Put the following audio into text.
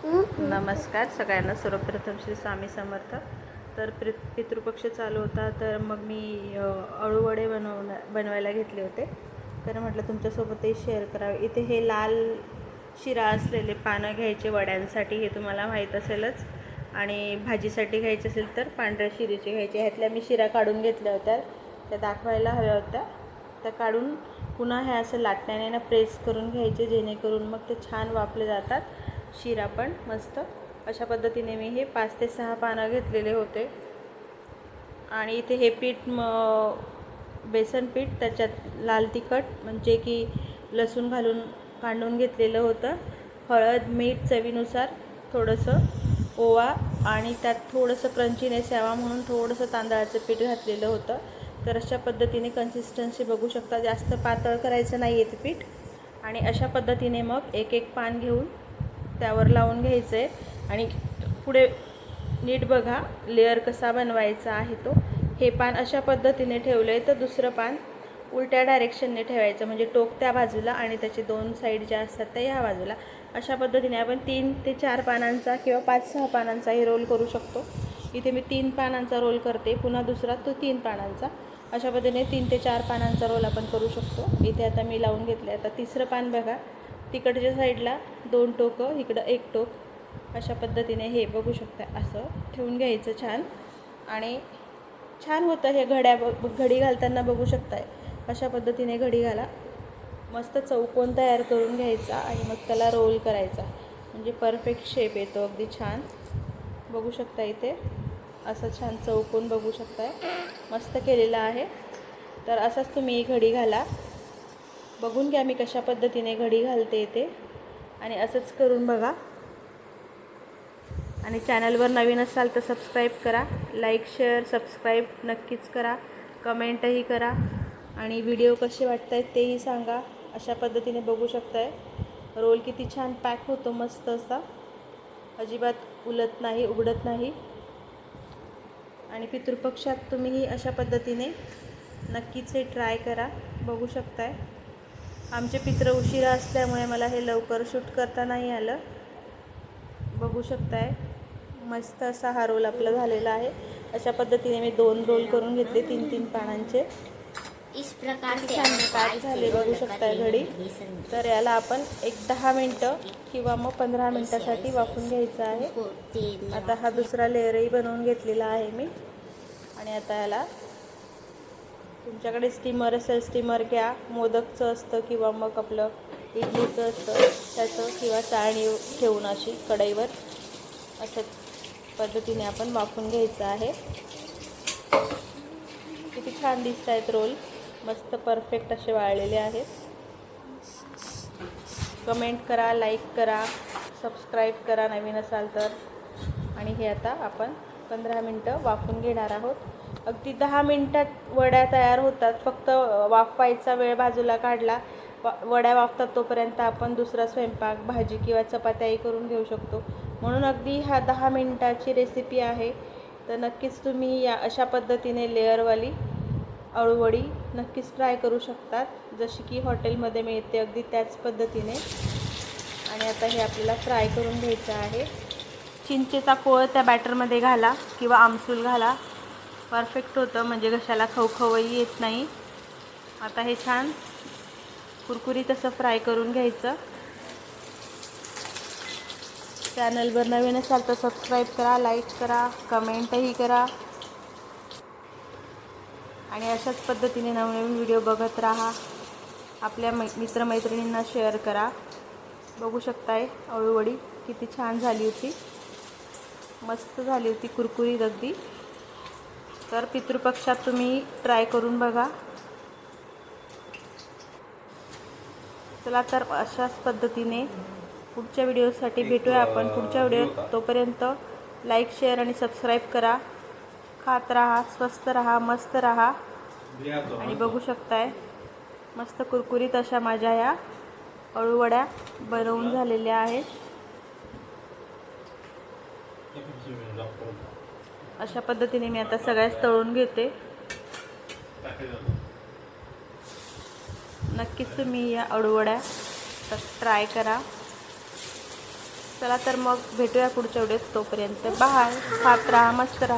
नमस्कार सगळ्यांना. सर्वप्रथम श्री स्वामी समर्थ. तर पितृपक्ष चालू होता, तर मग मी अळूवडे बनवायला घेतले होते. तर म्हटलं तुमच्यासोबतही शेअर करावे. इथे हे लाल शिरा असलेले पानं घ्यायचे वड्यांसाठी, हे तुम्हाला माहीत असेलच. आणि भाजीसाठी घ्यायचे असेल तर पांढऱ्या शिरीचे घ्यायचे. ह्यातल्या मी शिरा काढून घेतल्या होत्या, त्या दाखवायला हव्या होत्या. त्या काढून पुन्हा हे असं लाटण्याने ना प्रेस करून घ्यायचे, जेणेकरून मग ते छान वाफले जातात. शिरा पण मस्त अशा पद्धतीने मी हे 5 ते 6 पानं घेतलेले होते. आणि इथे हे पीठ बेसन पीठ, त्याच्यात लाल तिखट म्हणजे की लसूण घालून कांडून घेतलेलं होतं, हळद मीठ चवीनुसार, थोडंसं ओवा आणि त्यात थोडंसं क्रंचीनेस यावा म्हणून थोडंसं तांदळाचं पीठ घातलेलं होतं. तर अशा पद्धतीने कन्सिस्टन्सी बघू शकता. जास्त पातळ करायचं नाही आहे ते पीठ. आणि अशा पद्धतीने मग एक एक पान घेऊन त्यावर लावून घ्यायचं आहे. आणि पुढे नीट बघा लेअर कसा बनवायचा आहे तो. हे पान अशा पद्धतीने ठेवलं आहे, तर दुसरं पान उलट्या डायरेक्शनने ठेवायचं, म्हणजे टोक त्या बाजूला आणि त्याचे 2 साईड ज्या असतात त्या ह्या बाजूला. अशा पद्धतीने आपण 3 ते 4 पानांचा किंवा 5-6 पानांचाही रोल करू शकतो. इथे मी 3 पानांचा रोल करते, पुन्हा दुसरा तो 3 पानांचा. अशा पद्धतीने 3 ते 4 पानांचा रोल आपण करू शकतो. इथे आता मी लावून घेतले. आता तिसरं पान बघा, तिकडच्या साईडला 2 टोकं, इकडं 1 टोक. अशा पद्धतीने हे बघू शकता, असं ठेवून घ्यायचं छान. आणि छान होतं हे. घडी घालताना बघू शकताय अशा पद्धतीने घडी घाला. मस्त चौकोन तयार करून घ्यायचा आणि मग त्याला रोल करायचा, म्हणजे परफेक्ट शेप येतो अगदी छान. बघू शकता इथे असं छान चौकोन बघू शकताय, मस्त केलेला आहे. तर असंच तुम्ही घडी घाला. बघून घ्या मी कशा पद्धतीने घडी घालते इथे, आणि असंच करून बघा. आणि चॅनलवर नवीन असाल तर सबस्क्राईब करा, लाईक शेअर सबस्क्राईब नक्कीच करा, कमेंटही करा. आणि व्हिडिओ कसे वाटत आहेत तेही सांगा. अशा पद्धतीने बघू शकताय रोल किती छान पॅक होतो, मस्त असा, अजिबात उलत नाही, उघडत नाही. आणि पितृपक्षात तुम्हीही अशा पद्धतीने नक्कीच हे ट्राय करा. बघू शकताय आमचे पितृ उशिरा असल्यामुळे मला हे लवकर शूट करता नाही आलं. बघू शकताय मस्त असा हा रोल आपला झालेला आहे. अशा पद्धतीने मी 2 रोल करून घेतले 3-3 पानांचे. इस प्रकार से छान पॅक झाले बघू शकताय घडी. तर याला आपण एक 10 मिनटं किंवा मग 15 मिनटासाठी वाफून घ्यायचं आहे. आता हा दुसरा लेअरही बनवून घेतलेला आहे मी. आणि आता याला तुमच्याकडे स्टीमर असेल स्टीमर घ्या, मोदकचं असतं किंवा मग आपलं इडलीचं असतं त्याचं, किंवा चाळणी ठेवून अशी कढईवर अशा पद्धतीने आपण वाफून घ्यायचं आहे. किती छान दिसत आहेत रोल, मस्त परफेक्ट असे वाळलेले आहेत. कमेंट करा, लाईक करा, सबस्क्राईब करा नवीन असाल तर. आणि हे आता आपण 15 मिनटं वाफून घेणार आहोत. अगदी 10 मिनटात वड्या तयार होतात. फक्त वाफवायचा वेळ बाजूला काढला, वड्या वाफतात तोपर्यंत आपण दुसरा स्वयंपाक, भाजी किंवा चपात्याही करून घेऊ शकतो. म्हणून अगदी हा 10 मिनटाची रेसिपी आहे. तर नक्कीच तुम्ही या अशा पद्धतीने लेअरवाली अळूवडी नक्कीच ट्राय करू शकतात, जशी की हॉटेलमध्ये मिळते अगदी त्याच पद्धतीने. आणि आता हे आपल्याला फ्राय करून घ्यायचं आहे. चिंचेचा कोळ त्या बॅटरमध्ये घाला किंवा आमसूल घाला, परफेक्ट होतं, म्हणजे घशाला खवखवही येत नाही. आता हे छान कुरकुरीत असं फ्राय करून घ्यायचं. चॅनलवर नवीन असाल तर सबस्क्राईब करा, लाईक करा, कमेंटही करा. आणि अशाच पद्धतीने नवनवीन व्हिडिओ बघत राहा. आपल्या मित्रमैत्रिणींना शेअर करा. बघू शकताय अळूवडी किती छान झाली होती, मस्त झाली होती, कुरकुरीत अगदी. तर पितृपक्षात तुम्ही ट्राय करून बघा. चला तर अशाच पद्धतीने पुढच्या व्हिडिओसाठी भेटूया आपण पुढच्या व्हिडिओत. तोपर्यंत लाईक शेअर आणि सबस्क्राईब करा. खात राहा, स्वस्त राहा, मस्त राहा. आणि बघू शकताय मस्त कुरकुरीत अशा माझ्या या अळूवड्या बनवून झालेल्या आहेत. अशा पद्धतीने मी आता सगळ्याच तळून घेते. नक्कीच तुम्ही या अळूवड्या ट्राय करा. चला तर मग भेटूया पुढच्या व्हिडिओत. तोपर्यंत बाय. खात राहा, मस्त राहा.